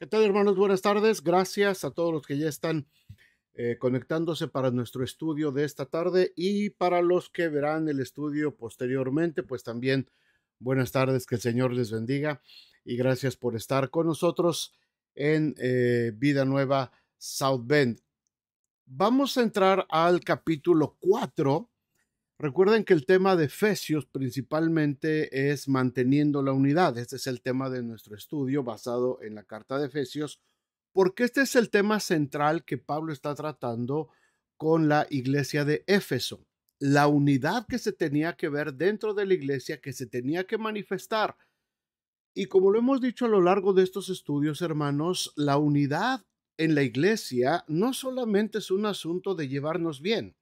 ¿Qué tal, hermanos? Buenas tardes. Gracias a todos los que ya están conectándose para nuestro estudio de esta tarde y para los que verán el estudio posteriormente, pues también buenas tardes, que el Señor les bendiga y gracias por estar con nosotros en Vida Nueva South Bend. Vamos a entrar al capítulo 4. Recuerden que el tema de Efesios principalmente es manteniendo la unidad. Este es el tema de nuestro estudio basado en la carta de Efesios, porque este es el tema central que Pablo está tratando con la iglesia de Éfeso. La unidad que se tenía que ver dentro de la iglesia, que se tenía que manifestar. Y como lo hemos dicho a lo largo de estos estudios, hermanos, la unidad en la iglesia no solamente es un asunto de llevarnos bien,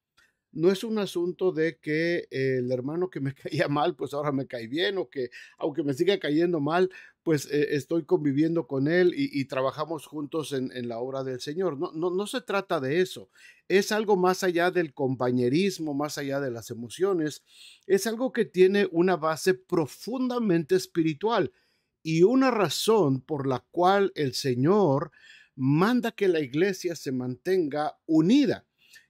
no es un asunto de que el hermano que me caía mal, pues ahora me cae bien, o que aunque me siga cayendo mal, pues estoy conviviendo con él y trabajamos juntos en la obra del Señor. No, no, no se trata de eso. Es algo más allá del compañerismo, más allá de las emociones. Es algo que tiene una base profundamente espiritual y una razón por la cual el Señor manda que la iglesia se mantenga unida,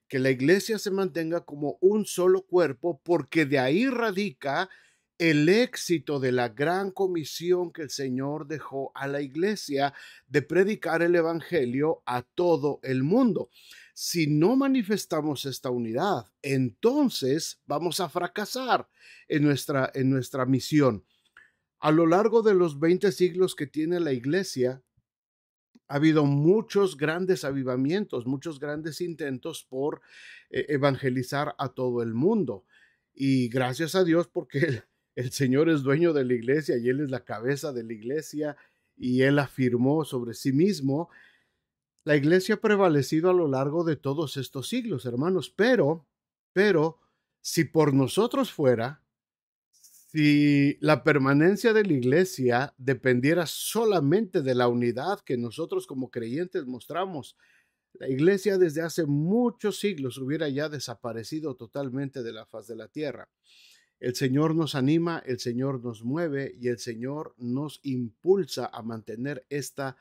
que la iglesia se mantenga como un solo cuerpo, porque de ahí radica el éxito de la gran comisión que el Señor dejó a la iglesia de predicar el evangelio a todo el mundo. Si no manifestamos esta unidad, entonces vamos a fracasar en nuestra misión. A lo largo de los 20 siglos que tiene la iglesia, ha habido muchos grandes avivamientos, muchos grandes intentos por evangelizar a todo el mundo. Y gracias a Dios porque el Señor es dueño de la iglesia y Él es la cabeza de la iglesia y Él afirmó sobre sí mismo. La iglesia ha prevalecido a lo largo de todos estos siglos, hermanos, pero si por nosotros fuera, si la permanencia de la iglesia dependiera solamente de la unidad que nosotros como creyentes mostramos, la iglesia desde hace muchos siglos hubiera ya desaparecido totalmente de la faz de la tierra. El Señor nos anima, el Señor nos mueve y el Señor nos impulsa a mantener esta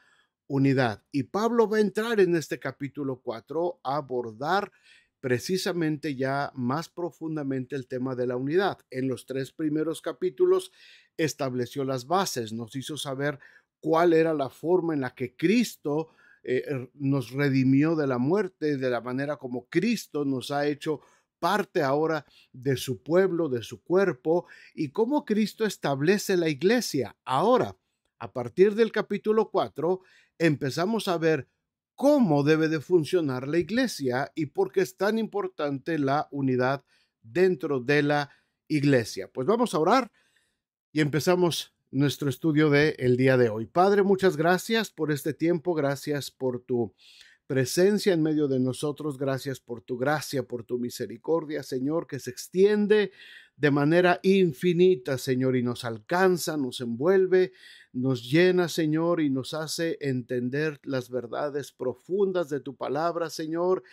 unidad. Y Pablo va a entrar en este capítulo 4 a abordar precisamente ya más profundamente el tema de la unidad. En los tres primeros capítulos estableció las bases, nos hizo saber cuál era la forma en la que Cristo nos redimió de la muerte, de la manera como Cristo nos ha hecho parte ahora de su pueblo, de su cuerpo, y cómo Cristo establece la iglesia. Ahora, a partir del capítulo 4, empezamos a ver cómo debe de funcionar la iglesia y por qué es tan importante la unidad dentro de la iglesia. Pues vamos a orar y empezamos nuestro estudio del día de hoy. Padre, muchas gracias por este tiempo, gracias por tu presencia en medio de nosotros. Gracias por tu gracia, por tu misericordia, Señor, que se extiende de manera infinita, Señor, y nos alcanza, nos envuelve, nos llena, Señor, y nos hace entender las verdades profundas de tu palabra, Señor.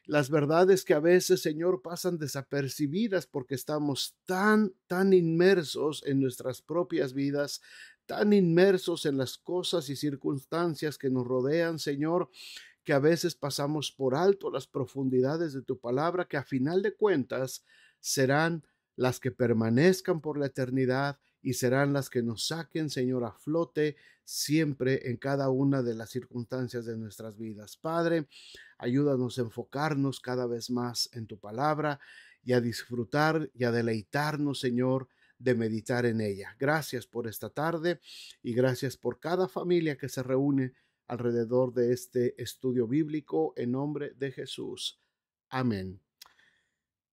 Las verdades que a veces, Señor, pasan desapercibidas porque estamos tan inmersos en nuestras propias vidas, tan inmersos en las cosas y circunstancias que nos rodean, Señor, que a veces pasamos por alto las profundidades de tu palabra, que a final de cuentas serán las que permanezcan por la eternidad y serán las que nos saquen, Señor, a flote siempre en cada una de las circunstancias de nuestras vidas. Padre, ayúdanos a enfocarnos cada vez más en tu palabra y a disfrutar y a deleitarnos, Señor, de meditar en ella. Gracias por esta tarde y gracias por cada familia que se reúne alrededor de este estudio bíblico en nombre de Jesús. Amén.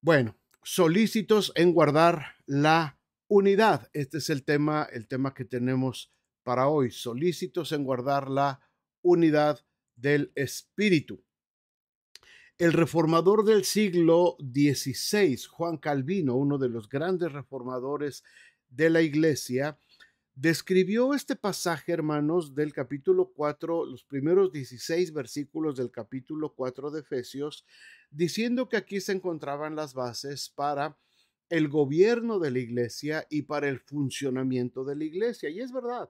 Bueno, solícitos en guardar la unidad. Este es el tema que tenemos para hoy. Solícitos en guardar la unidad del espíritu. El reformador del siglo XVI, Juan Calvino, uno de los grandes reformadores de la iglesia, describió este pasaje, hermanos, del capítulo 4, los primeros 16 versículos del capítulo 4 de Efesios, diciendo que aquí se encontraban las bases para el gobierno de la iglesia y para el funcionamiento de la iglesia. Y es verdad,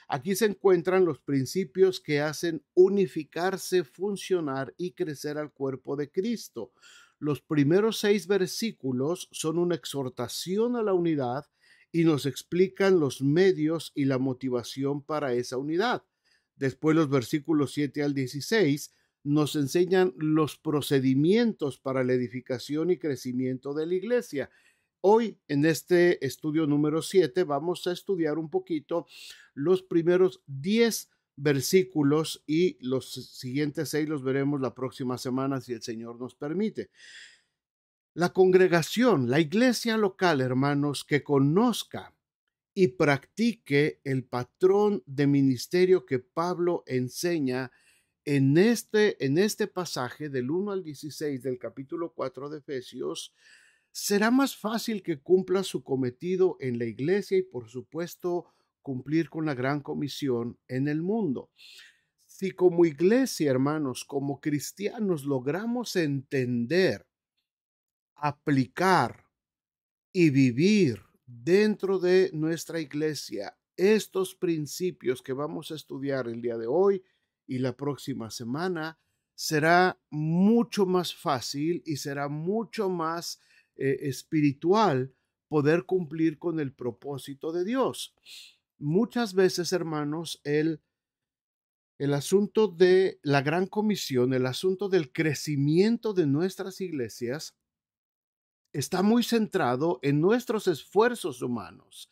aquí se encuentran los principios que hacen unificarse, funcionar y crecer al cuerpo de Cristo. Los primeros 6 versículos son una exhortación a la unidad y nos explican los medios y la motivación para esa unidad. Después los versículos 7 al 16 nos enseñan los procedimientos para la edificación y crecimiento de la iglesia. Hoy, en este estudio número 7, vamos a estudiar un poquito los primeros 10 versículos y los siguientes 6 los veremos la próxima semana si el Señor nos permite. La congregación, la iglesia local, hermanos, que conozca y practique el patrón de ministerio que Pablo enseña en este pasaje del 1 al 16 del capítulo 4 de Efesios, será más fácil que cumpla su cometido en la iglesia y, por supuesto, cumplir con la gran comisión en el mundo. Si como iglesia, hermanos, como cristianos, logramos entender, aplicar y vivir dentro de nuestra iglesia estos principios que vamos a estudiar el día de hoy y la próxima semana, será mucho más fácil y será mucho más espiritual poder cumplir con el propósito de Dios. Muchas veces, hermanos, el asunto de la gran comisión, el asunto del crecimiento de nuestras iglesias, está muy centrado en nuestros esfuerzos humanos,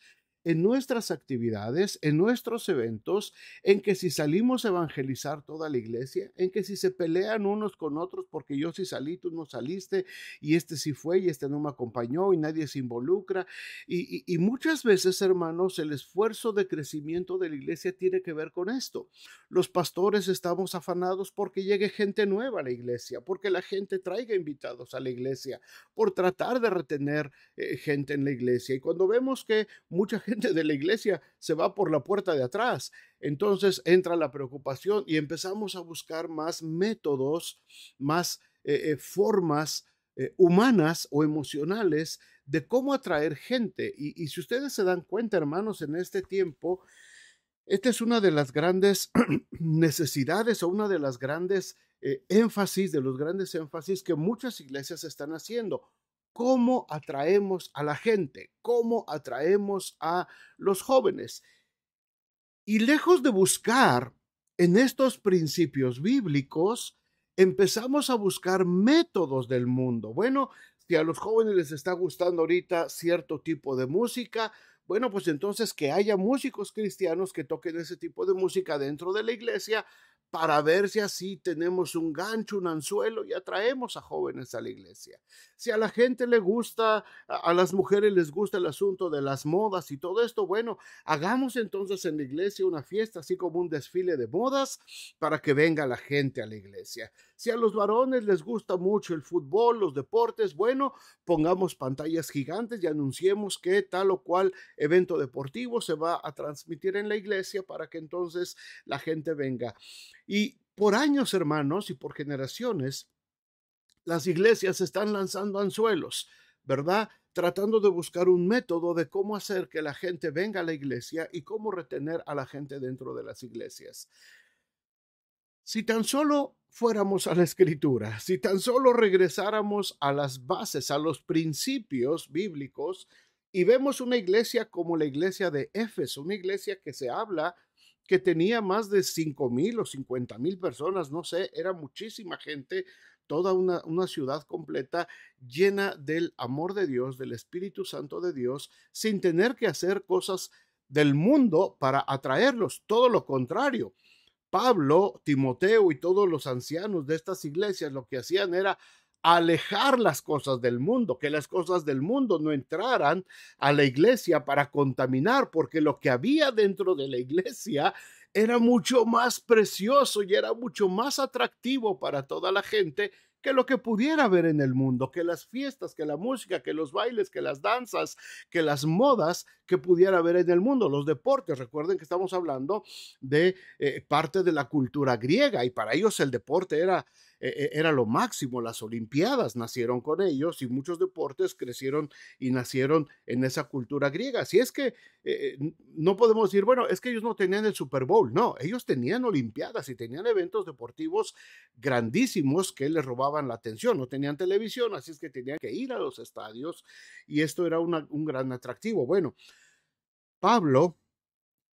en nuestras actividades, en nuestros eventos, en que si salimos a evangelizar toda la iglesia, en que si se pelean unos con otros porque yo sí salí, tú no saliste, y este sí fue y este no me acompañó y nadie se involucra. Y muchas veces, hermanos, el esfuerzo de crecimiento de la iglesia tiene que ver con esto. Los pastores estamos afanados porque llegue gente nueva a la iglesia, porque la gente traiga invitados a la iglesia, por tratar de retener gente en la iglesia. Y cuando vemos que mucha gente de la iglesia se va por la puerta de atrás, entonces entra la preocupación y empezamos a buscar más métodos, más formas humanas o emocionales de cómo atraer gente. Y si ustedes se dan cuenta, hermanos, en este tiempo, esta es una de las grandes necesidades o una de las grandes énfasis, de los grandes énfasis que muchas iglesias están haciendo. ¿Cómo atraemos a la gente? ¿Cómo atraemos a los jóvenes? Y lejos de buscar en estos principios bíblicos, empezamos a buscar métodos del mundo. Bueno, si a los jóvenes les está gustando ahorita cierto tipo de música, bueno, pues entonces que haya músicos cristianos que toquen ese tipo de música dentro de la iglesia para ver si así tenemos un gancho, un anzuelo y atraemos a jóvenes a la iglesia. Si a la gente le gusta, a las mujeres les gusta el asunto de las modas y todo esto, bueno, hagamos entonces en la iglesia una fiesta, así como un desfile de modas para que venga la gente a la iglesia. Si a los varones les gusta mucho el fútbol, los deportes, bueno, pongamos pantallas gigantes y anunciemos que tal o cual evento deportivo se va a transmitir en la iglesia para que entonces la gente venga. Y por años, hermanos, y por generaciones, las iglesias están lanzando anzuelos, ¿verdad? Tratando de buscar un método de cómo hacer que la gente venga a la iglesia y cómo retener a la gente dentro de las iglesias. Si tan solo fuéramos a la escritura, si tan solo regresáramos a las bases, a los principios bíblicos, y vemos una iglesia como la iglesia de Éfeso, una iglesia que se habla que tenía más de 5,000 o 50,000 personas, no sé, era muchísima gente, toda una ciudad completa llena del amor de Dios, del Espíritu Santo de Dios, sin tener que hacer cosas del mundo para atraerlos, todo lo contrario. Pablo, Timoteo y todos los ancianos de estas iglesias lo que hacían era alejar las cosas del mundo, que las cosas del mundo no entraran a la iglesia para contaminar, porque lo que había dentro de la iglesia era mucho más precioso y era mucho más atractivo para toda la gente que lo que pudiera ver en el mundo, que las fiestas, que la música, que los bailes, que las danzas, que las modas que pudiera ver en el mundo, los deportes. Recuerden que estamos hablando de parte de la cultura griega y para ellos el deporte era lo máximo. Las Olimpiadas nacieron con ellos y muchos deportes crecieron y nacieron en esa cultura griega. Así es que no podemos decir, bueno, es que ellos no tenían el Super Bowl. No, ellos tenían Olimpiadas y tenían eventos deportivos grandísimos que les robaban la atención. No tenían televisión, así es que tenían que ir a los estadios y esto era un gran atractivo. Bueno, Pablo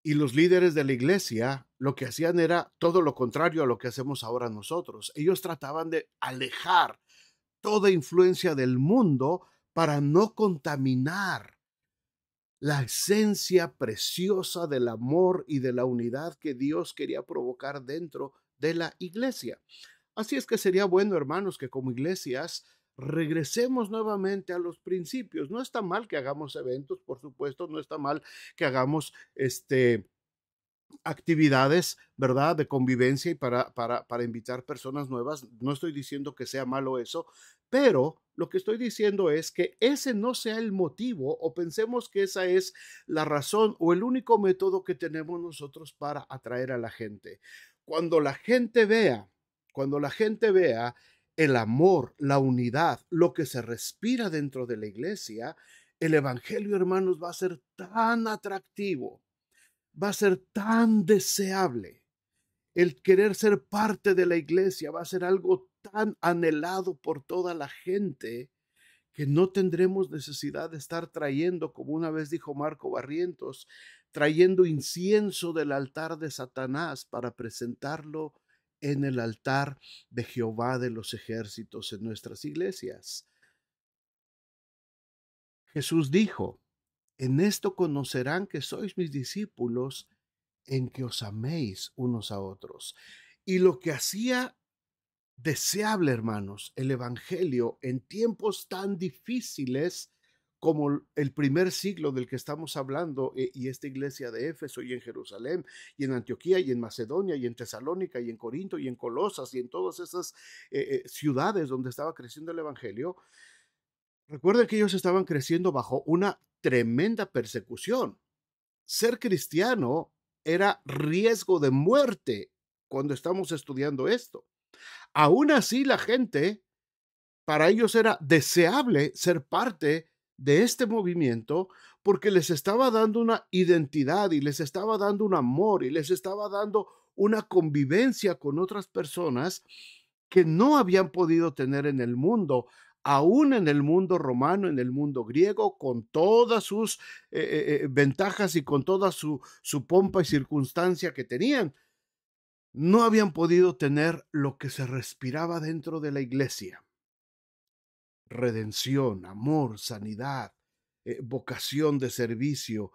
y los líderes de la iglesia lo que hacían era todo lo contrario a lo que hacemos ahora nosotros. Ellos trataban de alejar toda influencia del mundo para no contaminar la esencia preciosa del amor y de la unidad que Dios quería provocar dentro de la iglesia. Así es que sería bueno, hermanos, que como iglesias regresemos nuevamente a los principios. No está mal que hagamos eventos, por supuesto, no está mal que hagamos actividades, ¿verdad?, de convivencia y para invitar personas nuevas. No estoy diciendo que sea malo eso, pero lo que estoy diciendo es que ese no sea el motivo o pensemos que esa es la razón o el único método que tenemos nosotros para atraer a la gente. Cuando la gente vea, cuando la gente vea el amor, la unidad, lo que se respira dentro de la iglesia, el evangelio, hermanos, va a ser tan atractivo, va a ser tan deseable. El querer ser parte de la iglesia va a ser algo tan anhelado por toda la gente que no tendremos necesidad de estar trayendo, como una vez dijo Marco Barrientos, trayendo incienso del altar de Satanás para presentarlo en el altar de Jehová de los ejércitos en nuestras iglesias. Jesús dijo, en esto conocerán que sois mis discípulos, en que os améis unos a otros. Y lo que hacía deseable, hermanos, el evangelio en tiempos tan difíciles como el primer siglo del que estamos hablando, y esta iglesia de Éfeso y en Jerusalén y en Antioquía y en Macedonia y en Tesalónica y en Corinto y en Colosas y en todas esas ciudades donde estaba creciendo el evangelio. Recuerden que ellos estaban creciendo bajo una tremenda persecución. Ser cristiano era riesgo de muerte cuando estamos estudiando esto. Aún así, la gente, para ellos era deseable ser parte de este movimiento porque les estaba dando una identidad y les estaba dando un amor y les estaba dando una convivencia con otras personas que no habían podido tener en el mundo, aún en el mundo romano, en el mundo griego, con todas sus ventajas y con toda su pompa y circunstancia que tenían. No habían podido tener lo que se respiraba dentro de la iglesia: redención, amor, sanidad, vocación de servicio,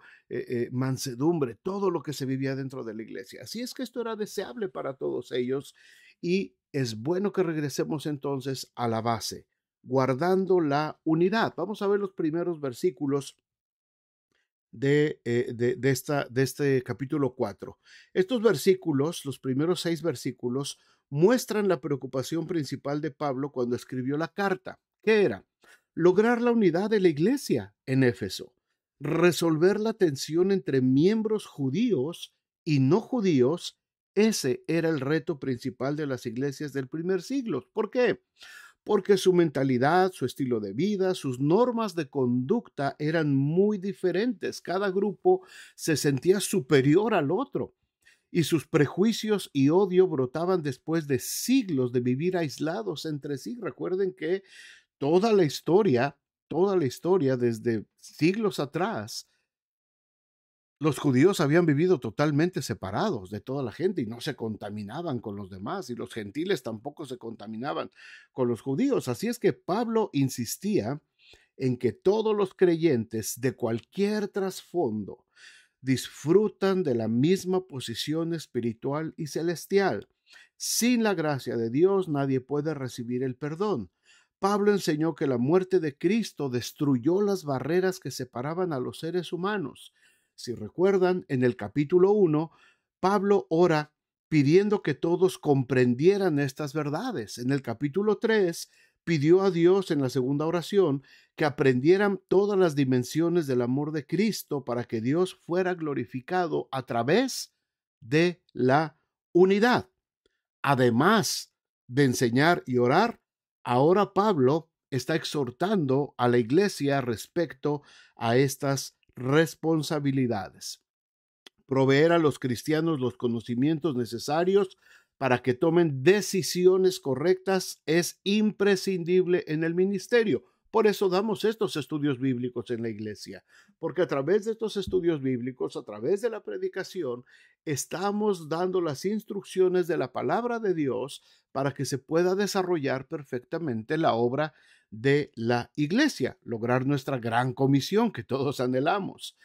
mansedumbre, todo lo que se vivía dentro de la iglesia. Así es que esto era deseable para todos ellos y es bueno que regresemos entonces a la base, guardando la unidad. Vamos a ver los primeros versículos de este capítulo 4. Estos versículos, los primeros 6 versículos, muestran la preocupación principal de Pablo cuando escribió la carta. ¿Qué era? Lograr la unidad de la iglesia en Éfeso, resolver la tensión entre miembros judíos y no judíos. Ese era el reto principal de las iglesias del primer siglo. ¿Por qué? Porque su mentalidad, su estilo de vida, sus normas de conducta eran muy diferentes. Cada grupo se sentía superior al otro y sus prejuicios y odio brotaban después de siglos de vivir aislados entre sí. Recuerden que toda la historia desde siglos atrás, los judíos habían vivido totalmente separados de toda la gente y no se contaminaban con los demás, y los gentiles tampoco se contaminaban con los judíos. Así es que Pablo insistía en que todos los creyentes de cualquier trasfondo disfrutan de la misma posición espiritual y celestial. Sin la gracia de Dios nadie puede recibir el perdón. Pablo enseñó que la muerte de Cristo destruyó las barreras que separaban a los seres humanos. Si recuerdan, en el capítulo 1, Pablo ora pidiendo que todos comprendieran estas verdades. En el capítulo 3, pidió a Dios en la segunda oración que aprendieran todas las dimensiones del amor de Cristo para que Dios fuera glorificado a través de la unidad. Además de enseñar y orar, ahora Pablo está exhortando a la iglesia respecto a estas responsabilidades. Proveer a los cristianos los conocimientos necesarios para que tomen decisiones correctas es imprescindible en el ministerio. Por eso damos estos estudios bíblicos en la iglesia, porque a través de estos estudios bíblicos, a través de la predicación, estamos dando las instrucciones de la palabra de Dios para que se pueda desarrollar perfectamente la obra de la iglesia, lograr nuestra gran comisión que todos anhelamos.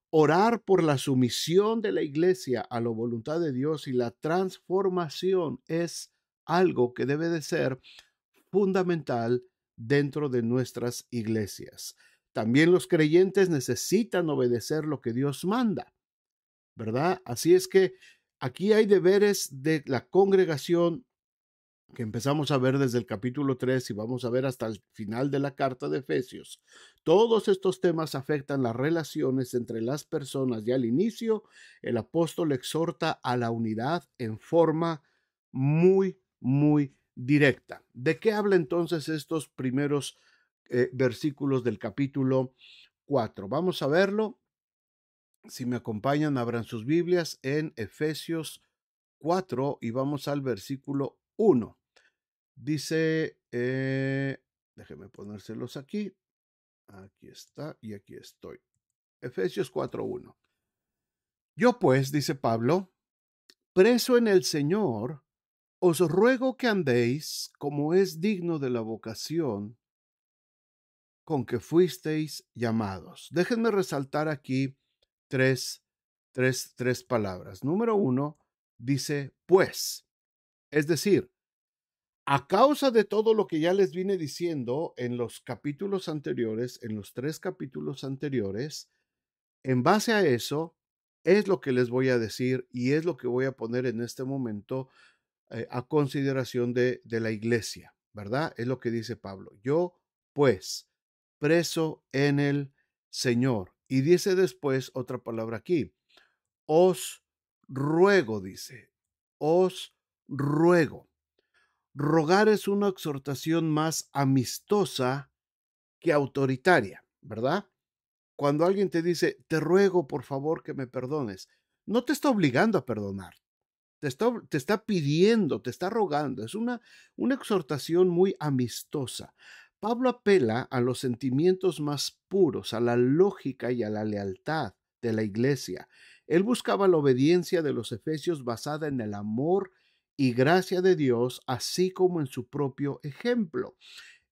Orar por la sumisión de la iglesia a la voluntad de Dios y la transformación es algo que debe de ser fundamental dentro de nuestras iglesias. También los creyentes necesitan obedecer lo que Dios manda, ¿verdad? Así es que aquí hay deberes de la congregación que empezamos a ver desde el capítulo 3 y vamos a ver hasta el final de la carta de Efesios. Todos estos temas afectan las relaciones entre las personas y al inicio el apóstol exhorta a la unidad en forma muy directa. ¿De qué habla entonces estos primeros versículos del capítulo 4? Vamos a verlo. Si me acompañan, abran sus Biblias en Efesios 4 y vamos al versículo 1. Dice, déjenme ponérselos aquí. Aquí está y aquí estoy. Efesios 4:1. Yo pues, dice Pablo, preso en el Señor, os ruego que andéis como es digno de la vocación con que fuisteis llamados. Déjenme resaltar aquí tres palabras. Número 1, dice pues. Es decir, a causa de todo lo que ya les vine diciendo en los capítulos anteriores, en los 3 capítulos anteriores, en base a eso es lo que les voy a decir y es lo que voy a poner en este momento a consideración de la iglesia, ¿verdad? Es lo que dice Pablo. Yo, pues, preso en el Señor. Y dice después otra palabra aquí. Os ruego, dice. Os ruego. Rogar es una exhortación más amistosa que autoritaria, ¿verdad? Cuando alguien te dice, te ruego por favor que me perdones, no te está obligando a perdonar, te está pidiendo, te está rogando, es una exhortación muy amistosa. Pablo apela a los sentimientos más puros, a la lógica y a la lealtad de la iglesia. Él buscaba la obediencia de los efesios basada en el amor y gracia de Dios, así como en su propio ejemplo.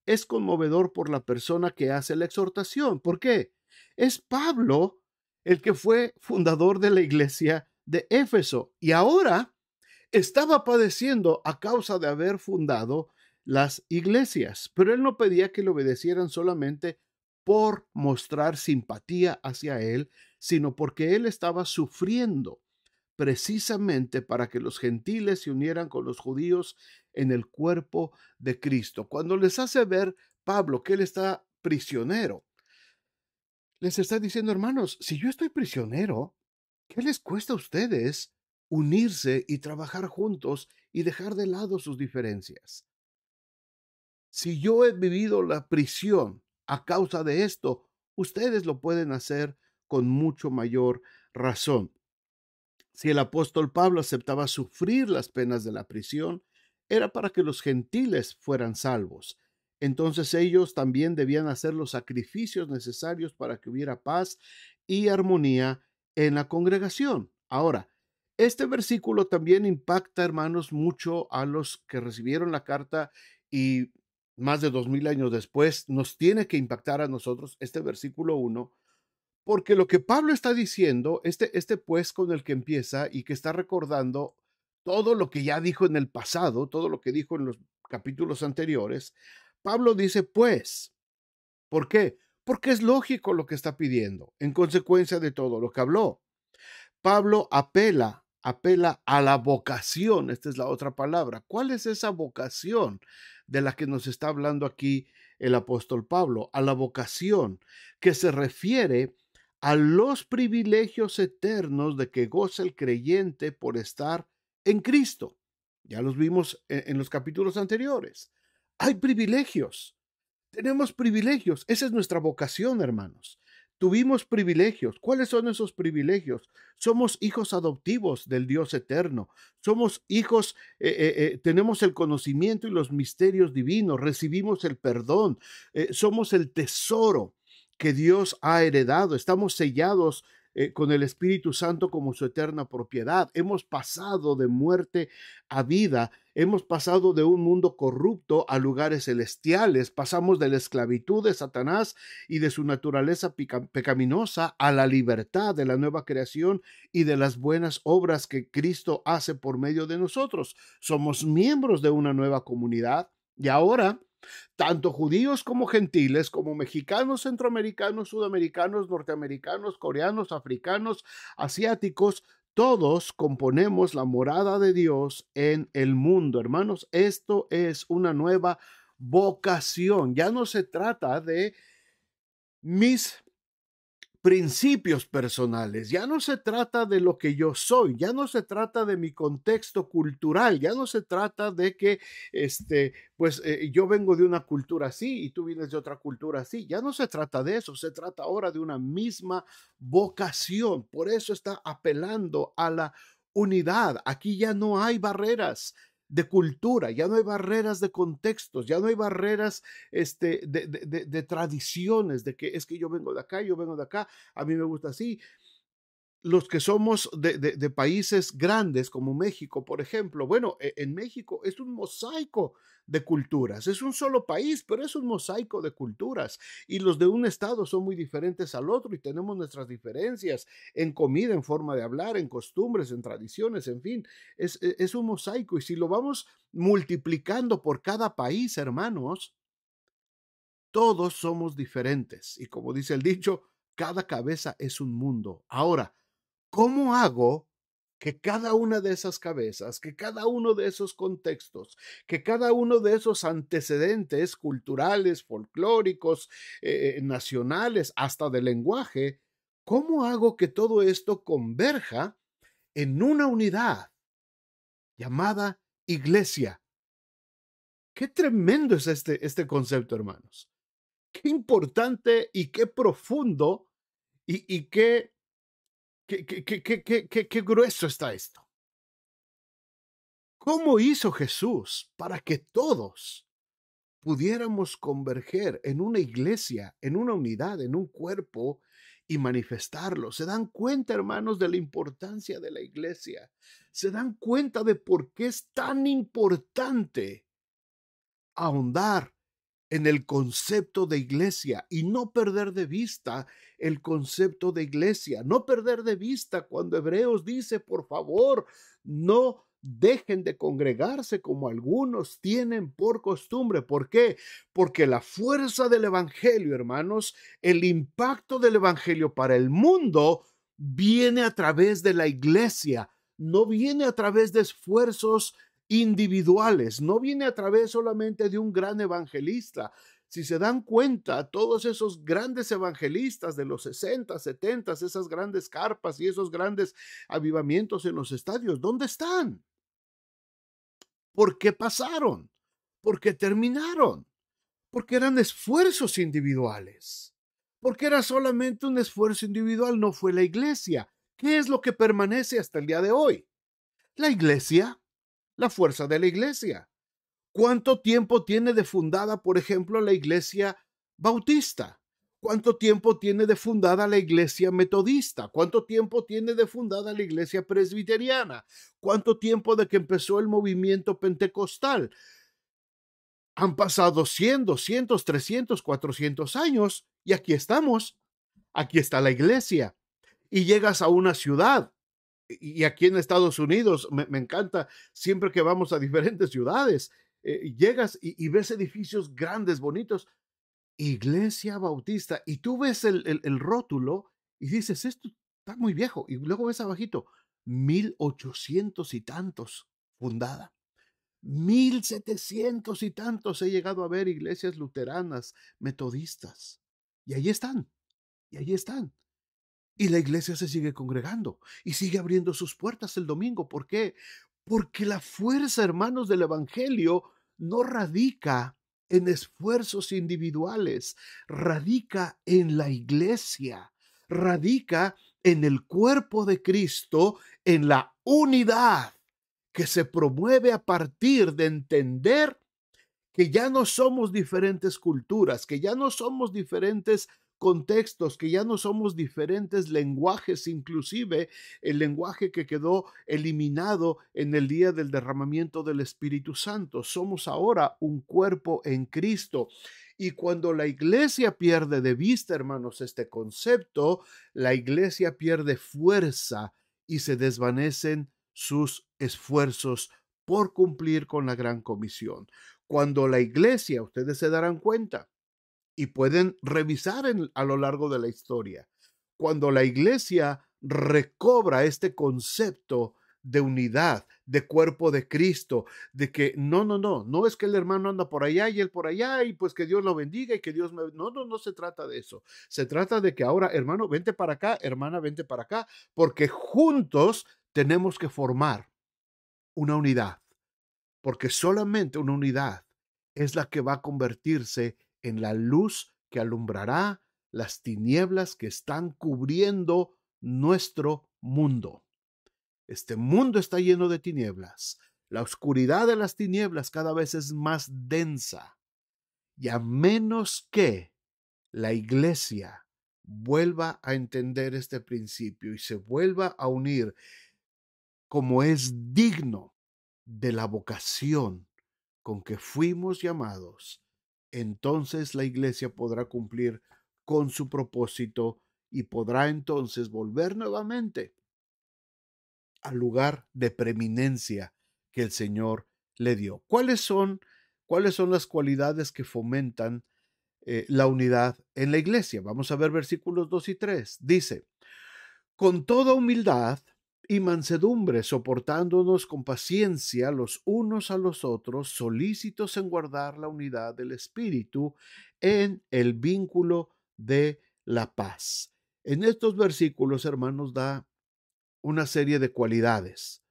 Es conmovedor por la persona que hace la exhortación. ¿Por qué? Es Pablo el que fue fundador de la iglesia de Éfeso y ahora estaba padeciendo a causa de haber fundado las iglesias, pero él no pedía que le obedecieran solamente por mostrar simpatía hacia él, sino porque él estaba sufriendo precisamente para que los gentiles se unieran con los judíos en el cuerpo de Cristo. Cuando les hace ver Pablo que él está prisionero, les está diciendo, hermanos, si yo estoy prisionero, ¿qué les cuesta a ustedes unirse y trabajar juntos y dejar de lado sus diferencias? Si yo he vivido la prisión a causa de esto, ustedes lo pueden hacer con mucho mayor razón. Si el apóstol Pablo aceptaba sufrir las penas de la prisión, era para que los gentiles fueran salvos. Entonces ellos también debían hacer los sacrificios necesarios para que hubiera paz y armonía en la congregación. Ahora, este versículo también impacta, hermanos, mucho a los que recibieron la carta y más de 2000 años después nos tiene que impactar a nosotros este versículo 1, porque lo que Pablo está diciendo, este pues con el que empieza y que está recordando todo lo que ya dijo en el pasado, todo lo que dijo en los capítulos anteriores, Pablo dice pues. ¿Por qué? Porque es lógico lo que está pidiendo, en consecuencia de todo lo que habló. Pablo apela a la vocación, esta es la otra palabra. ¿Cuál es esa vocación de la que nos está hablando aquí el apóstol Pablo? A la vocación que se refiere a los privilegios eternos de que goza el creyente por estar en Cristo. Ya los vimos en los capítulos anteriores. Hay privilegios. Tenemos privilegios. Esa es nuestra vocación, hermanos. Tuvimos privilegios. ¿Cuáles son esos privilegios? Somos hijos adoptivos del Dios eterno. Somos hijos, tenemos el conocimiento y los misterios divinos. Recibimos el perdón. Somos el tesoro que Dios ha heredado. Estamos sellados con el Espíritu Santo como su eterna propiedad. Hemos pasado de muerte a vida. Hemos pasado de un mundo corrupto a lugares celestiales. Pasamos de la esclavitud de Satanás y de su naturaleza pecaminosa a la libertad de la nueva creación y de las buenas obras que Cristo hace por medio de nosotros. Somos miembros de una nueva comunidad y ahora tanto judíos como gentiles, como mexicanos, centroamericanos, sudamericanos, norteamericanos, coreanos, africanos, asiáticos, todos componemos la morada de Dios en el mundo, hermanos. Esto es una nueva vocación. Ya no se trata de mis principios personales, ya no se trata de lo que yo soy, ya no se trata de mi contexto cultural, ya no se trata de que yo vengo de una cultura así y tú vienes de otra cultura así, ya no se trata de eso, se trata ahora de una misma vocación. Por eso está apelando a la unidad. Aquí ya no hay barreras de cultura, ya no hay barreras de contextos, ya no hay barreras de tradiciones, de que es que yo vengo de acá, yo vengo de acá, a mí me gusta así. Los que somos de países grandes como México, por ejemplo, bueno, en México es un mosaico de culturas, es un solo país, pero es un mosaico de culturas y los de un estado son muy diferentes al otro y tenemos nuestras diferencias en comida, en forma de hablar, en costumbres, en tradiciones, en fin, es un mosaico y si lo vamos multiplicando por cada país, hermanos, todos somos diferentes y como dice el dicho, cada cabeza es un mundo. Ahora, ¿cómo hago que cada una de esas cabezas, que cada uno de esos contextos, que cada uno de esos antecedentes culturales, folclóricos, nacionales, hasta de lenguaje, cómo hago que todo esto converja en una unidad llamada iglesia? Qué tremendo es este concepto, hermanos. Qué importante y qué profundo y qué grueso está esto. ¿Cómo hizo Jesús para que todos pudiéramos converger en una iglesia, en una unidad, en un cuerpo y manifestarlo? ¿Se dan cuenta, hermanos, de la importancia de la iglesia? ¿Se dan cuenta de por qué es tan importante ahondar en el concepto de iglesia y no perder de vista el concepto de iglesia? No perder de vista cuando Hebreos dice, por favor, no dejen de congregarse como algunos tienen por costumbre. ¿Por qué? Porque la fuerza del evangelio, hermanos, el impacto del evangelio para el mundo viene a través de la iglesia, no viene a través de esfuerzos individuales, no viene a través solamente de un gran evangelista. Si se dan cuenta, todos esos grandes evangelistas de los 60, 70, esas grandes carpas y esos grandes avivamientos en los estadios, ¿dónde están? ¿Por qué pasaron? ¿Por qué terminaron? Porque eran esfuerzos individuales. Porque era solamente un esfuerzo individual, no fue la iglesia. ¿Qué es lo que permanece hasta el día de hoy? La iglesia, la fuerza de la iglesia. ¿Cuánto tiempo tiene de fundada, por ejemplo, la iglesia bautista? ¿Cuánto tiempo tiene de fundada la iglesia metodista? ¿Cuánto tiempo tiene de fundada la iglesia presbiteriana? ¿Cuánto tiempo de que empezó el movimiento pentecostal? Han pasado 100, 200, 300, 400 años y aquí estamos. Aquí está la iglesia. Y llegas a una ciudad y aquí en Estados Unidos me encanta siempre que vamos a diferentes ciudades, llegas y ves edificios grandes, bonitos, Iglesia Bautista, y tú ves el rótulo y dices, esto está muy viejo, y luego ves abajito, 1800 y tantos fundada. 1700 y tantos he llegado a ver iglesias luteranas, metodistas, y ahí están, y ahí están. Y la iglesia se sigue congregando y sigue abriendo sus puertas el domingo. ¿Por qué? Porque la fuerza, hermanos, del Evangelio no radica en esfuerzos individuales, radica en la iglesia, radica en el cuerpo de Cristo, en la unidad que se promueve a partir de entender que ya no somos diferentes culturas, que ya no somos diferentes contextos, que ya no somos diferentes lenguajes, inclusive el lenguaje que quedó eliminado en el día del derramamiento del Espíritu Santo. Somos ahora un cuerpo en Cristo. Y cuando la iglesia pierde de vista, hermanos, este concepto, la iglesia pierde fuerza y se desvanecen sus esfuerzos por cumplir con la gran comisión. Cuando la iglesia, ustedes se darán cuenta y pueden revisar a lo largo de la historia, cuando la iglesia recobra este concepto de unidad, de cuerpo de Cristo, de que no es que el hermano anda por allá y él por allá y pues que Dios lo bendiga y que Dios me... No se trata de eso. Se trata de que ahora, hermano, vente para acá, hermana, vente para acá, porque juntos tenemos que formar una unidad, porque solamente una unidad es la que va a convertirse en la luz que alumbrará las tinieblas que están cubriendo nuestro mundo. Este mundo está lleno de tinieblas. La oscuridad de las tinieblas cada vez es más densa. Y a menos que la iglesia vuelva a entender este principio y se vuelva a unir como es digno de la vocación con que fuimos llamados, entonces la iglesia podrá cumplir con su propósito y podrá entonces volver nuevamente al lugar de preeminencia que el Señor le dio. Cuáles son las cualidades que fomentan la unidad en la iglesia? Vamos a ver versículos 2 y 3. Dice, con toda humildad y mansedumbre, soportándonos con paciencia los unos a los otros, solícitos en guardar la unidad del Espíritu en el vínculo de la paz. En estos versículos, hermanos, da una serie de cualidades,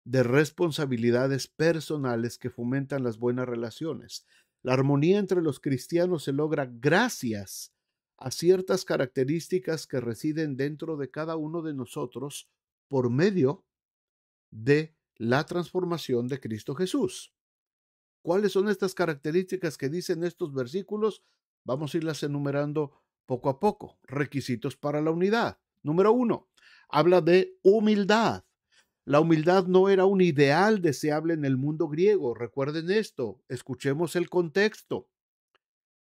de responsabilidades personales que fomentan las buenas relaciones. La armonía entre los cristianos se logra gracias a ciertas características que residen dentro de cada uno de nosotros por medio de la transformación de Cristo Jesús. ¿Cuáles son estas características que dicen estos versículos? Vamos a irlas enumerando poco a poco. Requisitos para la unidad. Número 1, habla de humildad. La humildad no era un ideal deseable en el mundo griego. Recuerden esto, escuchemos el contexto.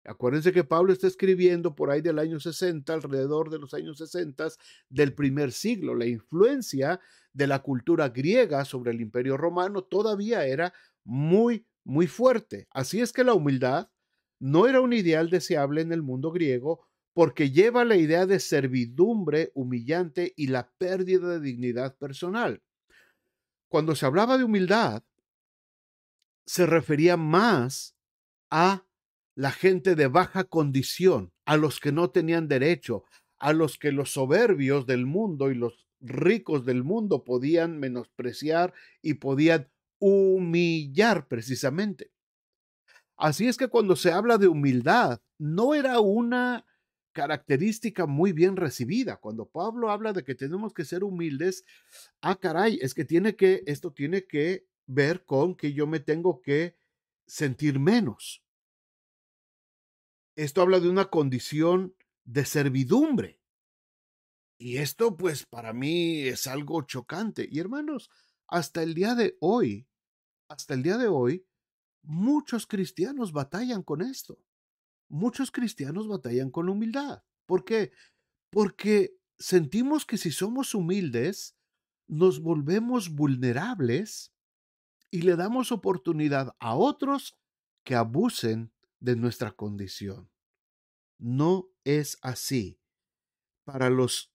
Acuérdense que Pablo está escribiendo por ahí del año 60, alrededor de los años 60 del primer siglo. La influencia de la cultura griega sobre el Imperio Romano todavía era muy fuerte. Así es que la humildad no era un ideal deseable en el mundo griego porque lleva la idea de servidumbre humillante y la pérdida de dignidad personal. Cuando se hablaba de humildad, se refería más a la gente de baja condición, a los que no tenían derecho, a los que los soberbios del mundo y los ricos del mundo podían menospreciar y podían humillar precisamente. Así es que cuando se habla de humildad, no era una característica muy bien recibida. Cuando Pablo habla de que tenemos que ser humildes, caray, es que esto tiene que ver con que yo me tengo que sentir menos. Esto habla de una condición de servidumbre. Y esto, pues, para mí es algo chocante. Y hermanos, hasta el día de hoy, hasta el día de hoy, muchos cristianos batallan con esto. Muchos cristianos batallan con la humildad. ¿Por qué? Porque sentimos que si somos humildes, nos volvemos vulnerables y le damos oportunidad a otros que abusen de nuestra condición. No es así. Para los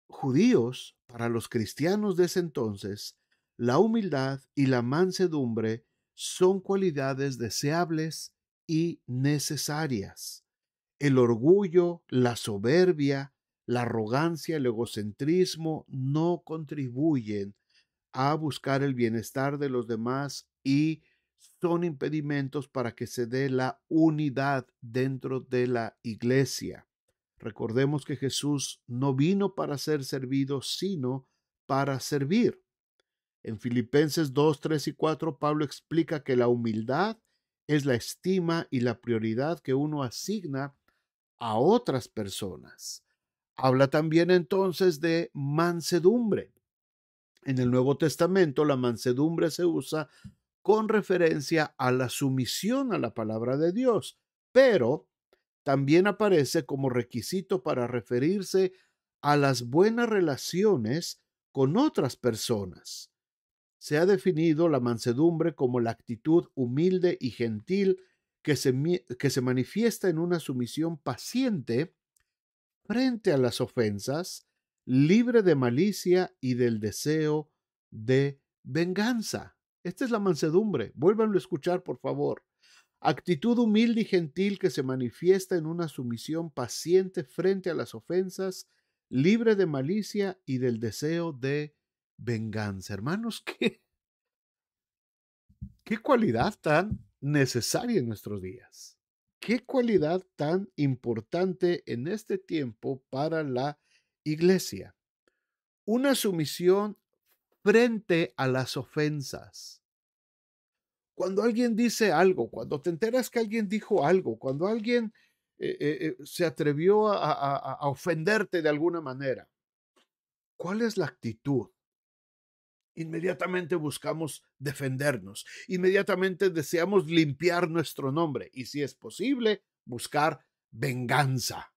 judíos, para los cristianos de ese entonces, la humildad y la mansedumbre son cualidades deseables y necesarias. El orgullo, la soberbia, la arrogancia, el egocentrismo no contribuyen a buscar el bienestar de los demás y son impedimentos para que se dé la unidad dentro de la iglesia. Recordemos que Jesús no vino para ser servido, sino para servir. En Filipenses 2, 3 y 4, Pablo explica que la humildad es la estima y la prioridad que uno asigna a otras personas. Habla también entonces de mansedumbre. En el Nuevo Testamento la mansedumbre se usa con referencia a la sumisión a la palabra de Dios, pero también aparece como requisito para referirse a las buenas relaciones con otras personas. Se ha definido la mansedumbre como la actitud humilde y gentil que se manifiesta en una sumisión paciente frente a las ofensas, libre de malicia y del deseo de venganza. Esta es la mansedumbre. Vuélvanlo a escuchar, por favor. Actitud humilde y gentil que se manifiesta en una sumisión paciente frente a las ofensas, libre de malicia y del deseo de venganza. Hermanos, qué cualidad tan necesaria en nuestros días. Qué cualidad tan importante en este tiempo para la iglesia. Una sumisión frente a las ofensas. Cuando alguien dice algo, cuando te enteras que alguien dijo algo, cuando alguien se atrevió a ofenderte de alguna manera, ¿cuál es la actitud? Inmediatamente buscamos defendernos, inmediatamente deseamos limpiar nuestro nombre y, si es posible, buscar venganza.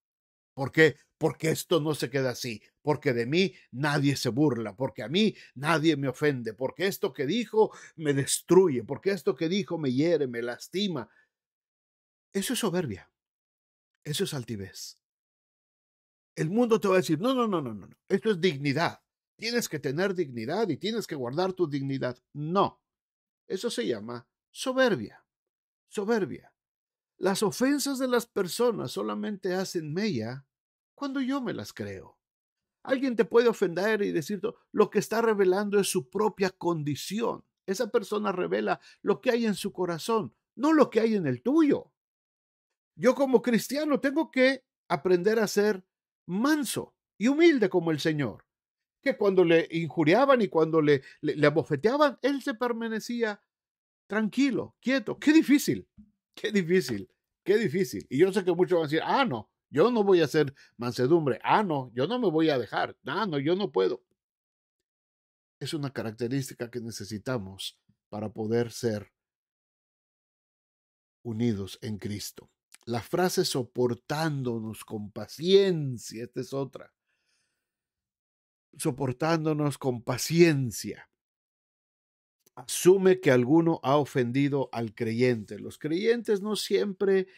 ¿Por qué? Porque esto no se queda así, porque de mí nadie se burla, porque a mí nadie me ofende, porque esto que dijo me destruye, porque esto que dijo me hiere, me lastima. Eso es soberbia, eso es altivez. El mundo te va a decir, no, no, no, no, no, no, esto es dignidad. Tienes que tener dignidad y tienes que guardar tu dignidad. No, eso se llama soberbia, soberbia. Las ofensas de las personas solamente hacen mella cuando yo me las creo. Alguien te puede ofender y decirte lo que está revelando es su propia condición. Esa persona revela lo que hay en su corazón, no lo que hay en el tuyo. Yo como cristiano tengo que aprender a ser manso y humilde como el Señor, que cuando le injuriaban y cuando le abofeteaban, él se permanecía tranquilo, quieto. Qué difícil, qué difícil, qué difícil. Y yo sé que muchos van a decir, ah, no, yo no voy a hacer mansedumbre. Ah, no, yo no me voy a dejar. Ah, no, yo no puedo. Es una característica que necesitamos para poder ser unidos en Cristo. La frase soportándonos con paciencia, esta es otra. Soportándonos con paciencia. Asume que alguno ha ofendido al creyente. Los creyentes no siempre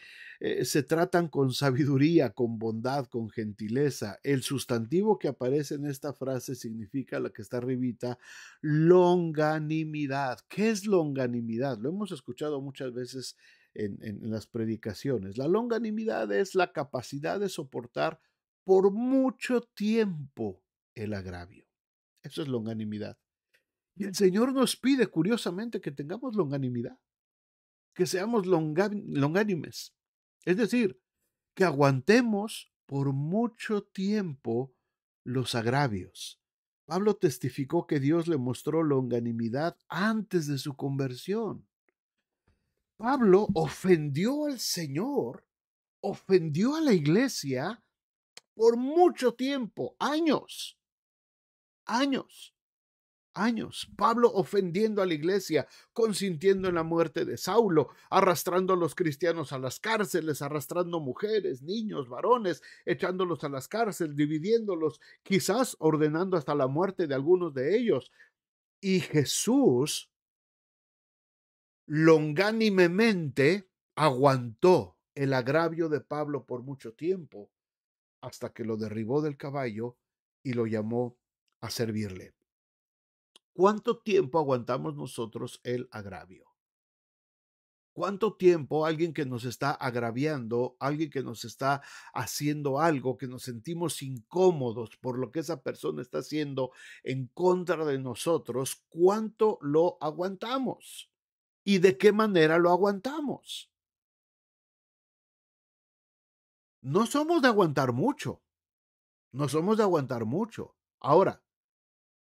se tratan con sabiduría, con bondad, con gentileza. El sustantivo que aparece en esta frase significa, la que está arribita, longanimidad. ¿Qué es longanimidad? Lo hemos escuchado muchas veces en las predicaciones. La longanimidad es la capacidad de soportar por mucho tiempo el agravio. Eso es longanimidad. Y el Señor nos pide, curiosamente, que tengamos longanimidad, que seamos longánimes. Es decir, que aguantemos por mucho tiempo los agravios. Pablo testificó que Dios le mostró longanimidad antes de su conversión. Pablo ofendió al Señor, ofendió a la iglesia por mucho tiempo, años, años. Años, Pablo ofendiendo a la iglesia, consintiendo en la muerte de Saulo, arrastrando a los cristianos a las cárceles, arrastrando mujeres, niños, varones, echándolos a las cárceles, dividiéndolos, quizás ordenando hasta la muerte de algunos de ellos. Y Jesús longánimemente aguantó el agravio de Pablo por mucho tiempo, hasta que lo derribó del caballo y lo llamó a servirle. ¿Cuánto tiempo aguantamos nosotros el agravio? ¿Cuánto tiempo alguien que nos está agraviando, alguien que nos está haciendo algo, que nos sentimos incómodos por lo que esa persona está haciendo en contra de nosotros, cuánto lo aguantamos y de qué manera lo aguantamos? No somos de aguantar mucho, no somos de aguantar mucho. Ahora,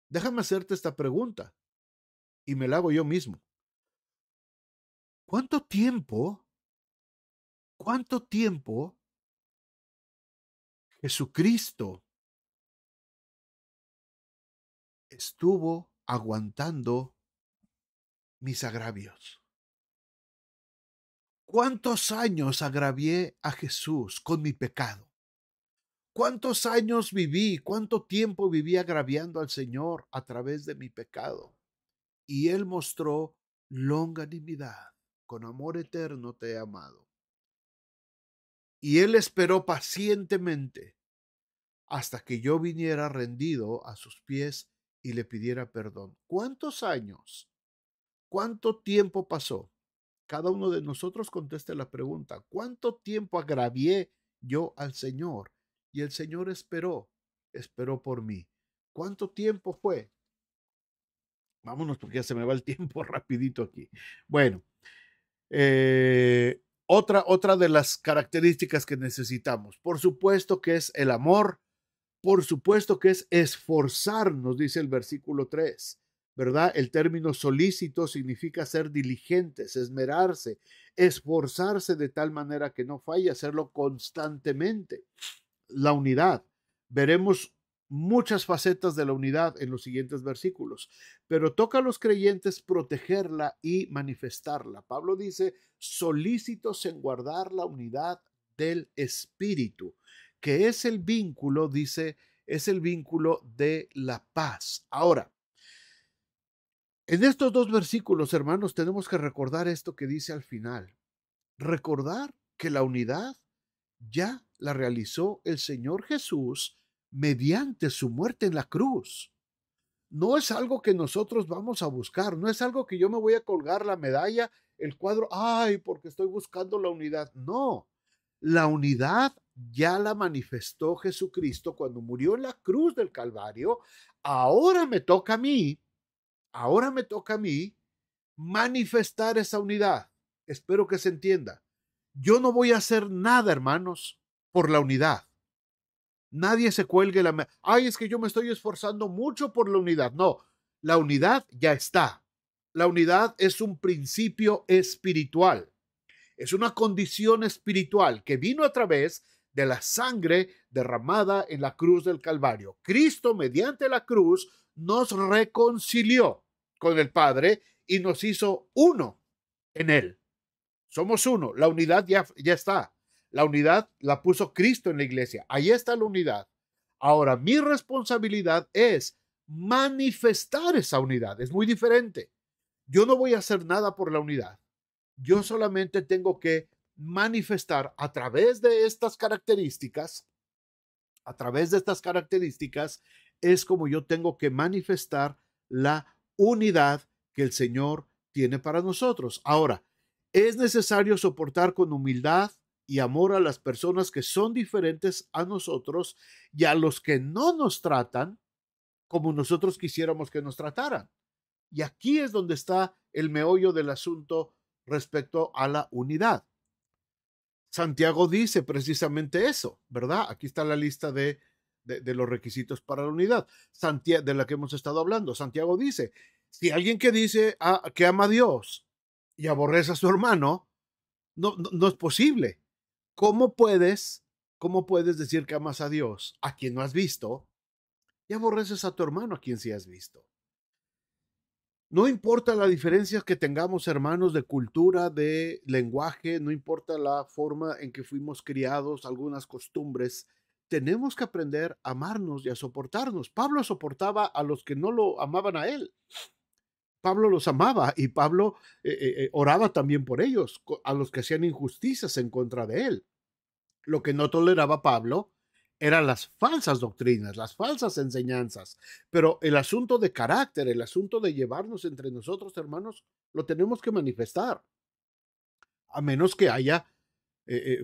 déjame hacerte esta pregunta y me la hago yo mismo. Cuánto tiempo Jesucristo estuvo aguantando mis agravios? ¿Cuántos años agravié a Jesús con mi pecado? ¿Cuántos años viví? ¿Cuánto tiempo viví agraviando al Señor a través de mi pecado? Y Él mostró longanimidad. Con amor eterno te he amado. Y Él esperó pacientemente hasta que yo viniera rendido a sus pies y le pidiera perdón. ¿Cuántos años? ¿Cuánto tiempo pasó? Cada uno de nosotros conteste la pregunta: ¿cuánto tiempo agravié yo al Señor? Y el Señor esperó por mí. ¿Cuánto tiempo fue? Vámonos porque ya se me va el tiempo rapidito aquí. Bueno, otra de las características que necesitamos, por supuesto que es el amor, por supuesto que es esforzarnos, dice el versículo 3, ¿verdad? El término solícito significa ser diligentes, esmerarse, esforzarse de tal manera que no falle, hacerlo constantemente. La unidad. Veremos muchas facetas de la unidad en los siguientes versículos, pero toca a los creyentes protegerla y manifestarla. Pablo dice, solícitos en guardar la unidad del espíritu, que es el vínculo, dice, es el vínculo de la paz. Ahora, en estos dos versículos, hermanos, tenemos que recordar esto que dice al final. Recordar que la unidad ya la realizó el Señor Jesús mediante su muerte en la cruz. No es algo que nosotros vamos a buscar, no es algo que yo me voy a colgar la medalla, el cuadro, ay, porque estoy buscando la unidad. No, la unidad ya la manifestó Jesucristo cuando murió en la cruz del Calvario. Ahora me toca a mí, ahora me toca a mí manifestar esa unidad. Espero que se entienda. Yo no voy a hacer nada, hermanos, por la unidad. Nadie se cuelgue la... Ay, es que yo me estoy esforzando mucho por la unidad. No, la unidad ya está. La unidad es un principio espiritual. Es una condición espiritual que vino a través de la sangre derramada en la cruz del Calvario. Cristo, mediante la cruz, nos reconcilió con el Padre y nos hizo uno en Él. Somos uno. La unidad ya está. La unidad la puso Cristo en la iglesia. Ahí está la unidad. Ahora, mi responsabilidad es manifestar esa unidad. Es muy diferente. Yo no voy a hacer nada por la unidad. Yo solamente tengo que manifestar a través de estas características, es como yo tengo que manifestar la unidad que el Señor tiene para nosotros. Ahora, es necesario soportar con humildad y amor a las personas que son diferentes a nosotros y a los que no nos tratan como nosotros quisiéramos que nos trataran. Y aquí es donde está el meollo del asunto respecto a la unidad. Santiago dice precisamente eso, ¿verdad? Aquí está la lista de los requisitos para la unidad, Santiago, de la que hemos estado hablando. Santiago dice, si alguien que dice que ama a Dios y aborrece a su hermano, no es posible. ¿Cómo puedes decir que amas a Dios a quien no has visto y aborreces a tu hermano a quien sí has visto? No importa la diferencia que tengamos, hermanos, de cultura, de lenguaje, no importa la forma en que fuimos criados, algunas costumbres, tenemos que aprender a amarnos y a soportarnos. Pablo soportaba a los que no lo amaban a él. Pablo los amaba y Pablo oraba también por ellos, a los que hacían injusticias en contra de él. Lo que no toleraba Pablo eran las falsas doctrinas, las falsas enseñanzas. Pero el asunto de carácter, el asunto de llevarnos entre nosotros, hermanos, lo tenemos que manifestar. a menos que haya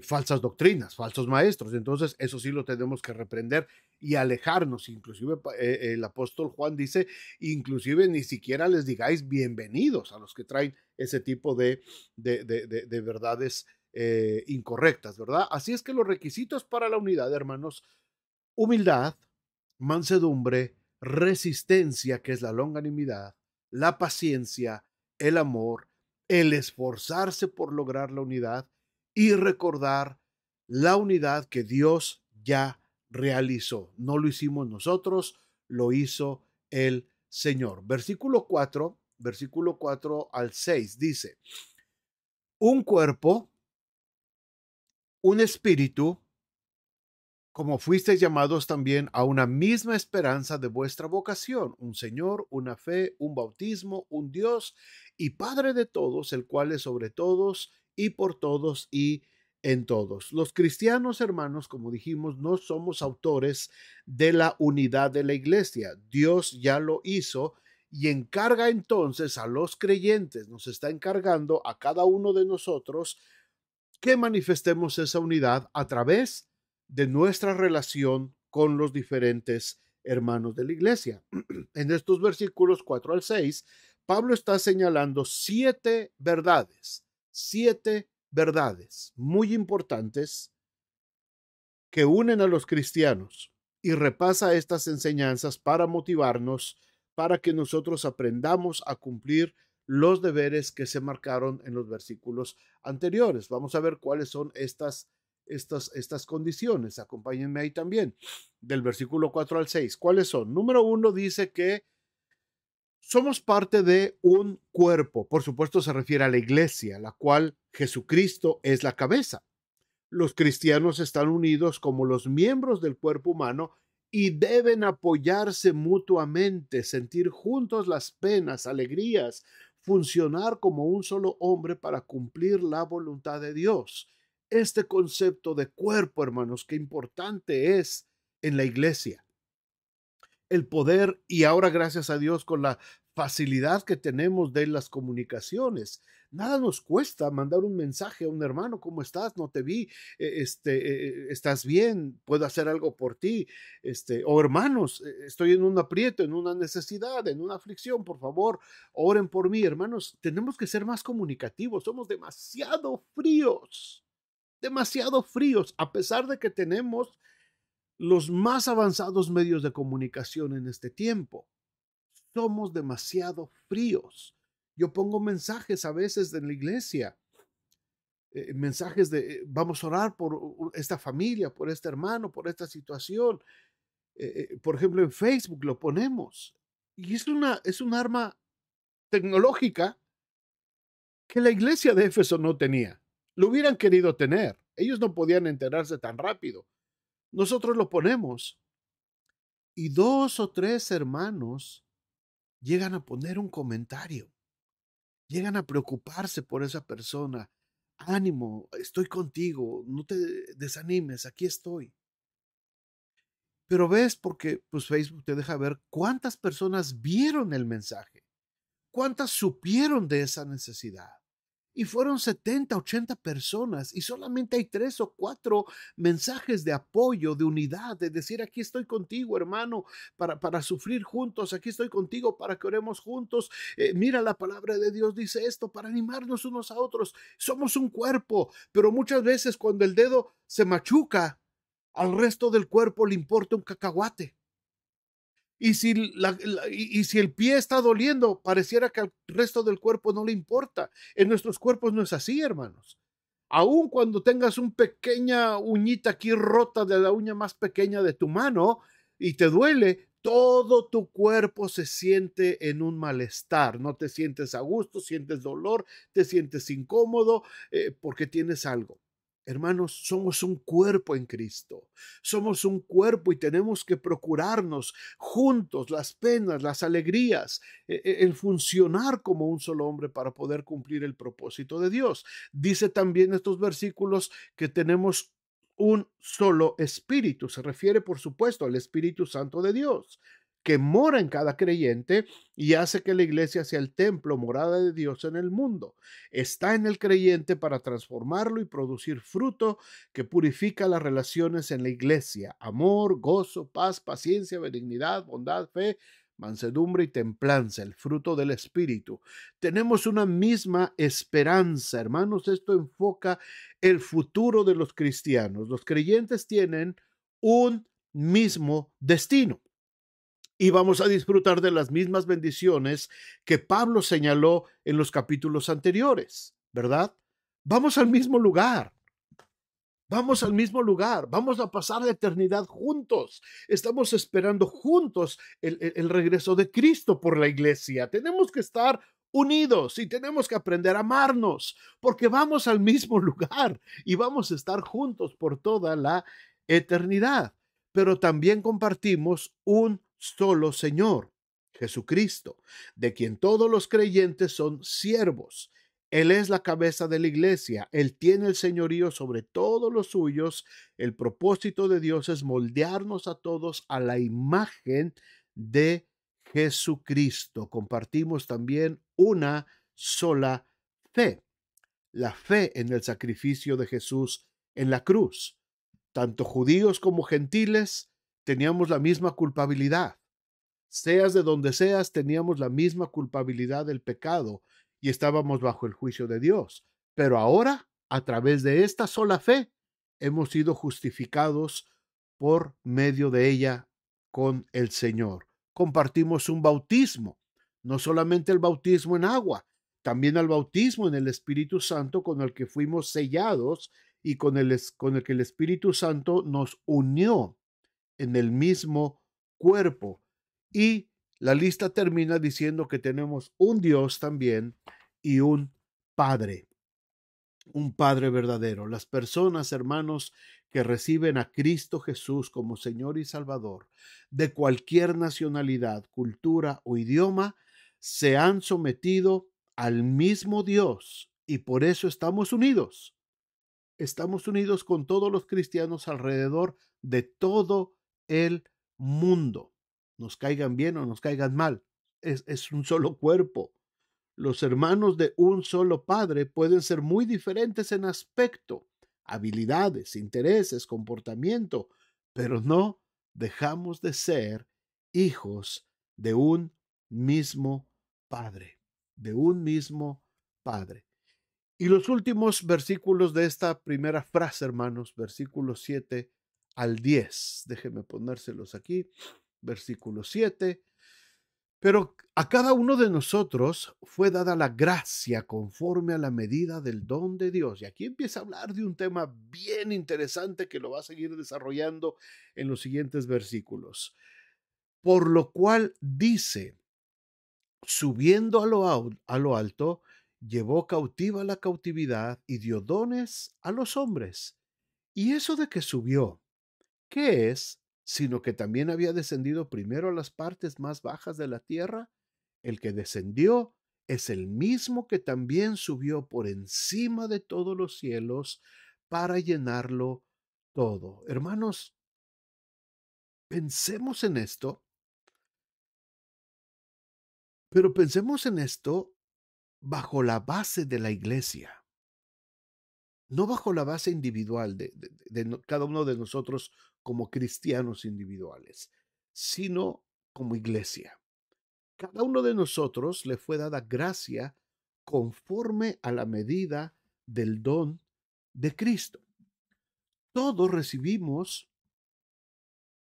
falsas doctrinas, falsos maestros. Entonces, eso sí lo tenemos que reprender y alejarnos. Inclusive el apóstol Juan dice, inclusive ni siquiera les digáis bienvenidos a los que traen ese tipo de verdades incorrectas, ¿verdad? Así es que los requisitos para la unidad, hermanos: humildad, mansedumbre, resistencia, que es la longanimidad, la paciencia, el amor, el esforzarse por lograr la unidad y recordar la unidad que Dios ya realizó. No lo hicimos nosotros, lo hizo el Señor. Versículo 4 al 6 dice: un cuerpo, un espíritu, como fuisteis llamados también a una misma esperanza de vuestra vocación, un Señor, una fe, un bautismo, un Dios y Padre de todos, el cual es sobre todos y por todos y en todos. Los cristianos, hermanos, como dijimos, no somos autores de la unidad de la iglesia. Dios ya lo hizo y encarga entonces a los creyentes, nos está encargando a cada uno de nosotros que manifestemos esa unidad a través de nuestra relación con los diferentes hermanos de la iglesia. En estos versículos 4 al 6, Pablo está señalando siete verdades muy importantes que unen a los cristianos, y repasa estas enseñanzas para motivarnos, para que nosotros aprendamos a cumplir los deberes que se marcaron en los versículos anteriores. Vamos a ver cuáles son estas condiciones. Acompáñenme ahí también, del versículo 4 al 6. ¿Cuáles son? Número 1 dice que somos parte de un cuerpo. Por supuesto, se refiere a la iglesia, la cual Jesucristo es la cabeza. Los cristianos están unidos como los miembros del cuerpo humano y deben apoyarse mutuamente, sentir juntos las penas, alegrías, funcionar como un solo hombre para cumplir la voluntad de Dios. Este concepto de cuerpo, hermanos, qué importante es en la iglesia. El poder, y ahora gracias a Dios con la facilidad que tenemos de las comunicaciones. Nada nos cuesta mandar un mensaje a un hermano: ¿cómo estás? No te vi, ¿estás bien? ¿Puedo hacer algo por ti? O hermanos, estoy en un aprieto, en una necesidad, en una aflicción, por favor, oren por mí. Hermanos, tenemos que ser más comunicativos, somos demasiado fríos, a pesar de que tenemos los más avanzados medios de comunicación en este tiempo. Somos demasiado fríos. Yo pongo mensajes a veces en la iglesia, mensajes de vamos a orar por esta familia, por este hermano, por esta situación. Por ejemplo, en Facebook lo ponemos. Y es un arma tecnológica que la iglesia de Éfeso no tenía. Lo hubieran querido tener. Ellos no podían enterarse tan rápido. Nosotros lo ponemos y 2 o 3 hermanos llegan a poner un comentario, llegan a preocuparse por esa persona. Ánimo, estoy contigo, no te desanimes, aquí estoy. Pero ves, porque pues Facebook te deja ver cuántas personas vieron el mensaje, cuántas supieron de esa necesidad. Y fueron 70, 80 personas y solamente hay 3 o 4 mensajes de apoyo, de unidad, de decir: aquí estoy contigo, hermano, para sufrir juntos, aquí estoy contigo para que oremos juntos. Mira, la palabra de Dios dice esto, para animarnos unos a otros. Somos un cuerpo, pero muchas veces cuando el dedo se machuca, al resto del cuerpo le importa un cacahuate. Y si el pie está doliendo, pareciera que al resto del cuerpo no le importa. En nuestros cuerpos no es así, hermanos. Aun cuando tengas una pequeña uñita aquí rota de la uña más pequeña de tu mano y te duele, todo tu cuerpo se siente en un malestar. No te sientes a gusto, sientes dolor, te sientes incómodo porque tienes algo. Hermanos, somos un cuerpo en Cristo. Somos un cuerpo y tenemos que procurarnos juntos las penas, las alegrías, el funcionar como un solo hombre para poder cumplir el propósito de Dios. Dice también estos versículos que tenemos un solo espíritu. Se refiere, por supuesto, al Espíritu Santo de Dios. que mora en cada creyente y hace que la iglesia sea el templo, morada de Dios en el mundo. Está en el creyente para transformarlo y producir fruto que purifica las relaciones en la iglesia: amor, gozo, paz, paciencia, benignidad, bondad, fe, mansedumbre y templanza, el fruto del Espíritu. Tenemos una misma esperanza, hermanos. Esto enfoca el futuro de los cristianos. Los creyentes tienen un mismo destino y vamos a disfrutar de las mismas bendiciones que Pablo señaló en los capítulos anteriores, ¿verdad? Vamos al mismo lugar. Vamos al mismo lugar, vamos a pasar la eternidad juntos. Estamos esperando juntos el regreso de Cristo por la iglesia. Tenemos que estar unidos y tenemos que aprender a amarnos, porque vamos al mismo lugar y vamos a estar juntos por toda la eternidad. Pero también compartimos un solo Señor, Jesucristo, de quien todos los creyentes son siervos. Él es la cabeza de la iglesia. Él tiene el señorío sobre todos los suyos. El propósito de Dios es moldearnos a todos a la imagen de Jesucristo. Compartimos también una sola fe, la fe en el sacrificio de Jesús en la cruz. Tanto judíos como gentiles teníamos la misma culpabilidad. Seas de donde seas, teníamos la misma culpabilidad del pecado y estábamos bajo el juicio de Dios. Pero ahora, a través de esta sola fe, hemos sido justificados por medio de ella con el Señor. Compartimos un bautismo, no solamente el bautismo en agua, también el bautismo en el Espíritu Santo, con el que fuimos sellados y con el que el Espíritu Santo nos unió en el mismo cuerpo. Y la lista termina diciendo que tenemos un Dios también y un Padre verdadero. Las personas, hermanos, que reciben a Cristo Jesús como Señor y Salvador, de cualquier nacionalidad, cultura o idioma, se han sometido al mismo Dios y por eso estamos unidos. Estamos unidos con todos los cristianos alrededor de todo el mundo. Nos caigan bien o nos caigan mal. Es un solo cuerpo. Los hermanos de un solo padre pueden ser muy diferentes en aspecto, habilidades, intereses, comportamiento, pero no dejamos de ser hijos de un mismo padre, de un mismo padre. Y los últimos versículos de esta primera frase, hermanos, versículos 7 al 10. Déjenme ponérselos aquí. Versículo 7. Pero a cada uno de nosotros fue dada la gracia conforme a la medida del don de Dios. Y aquí empieza a hablar de un tema bien interesante que lo va a seguir desarrollando en los siguientes versículos. Por lo cual dice, subiendo a lo alto, llevó cautiva la cautividad y dio dones a los hombres. Y eso de que subió, ¿qué es? Sino que también había descendido primero a las partes más bajas de la tierra. El que descendió es el mismo que también subió por encima de todos los cielos para llenarlo todo. Hermanos, pensemos en esto, pero pensemos en esto bajo la base de la iglesia, no bajo la base individual de cada uno de nosotros como cristianos individuales, sino como iglesia. Cada uno de nosotros le fue dada gracia conforme a la medida del don de Cristo. Todos recibimos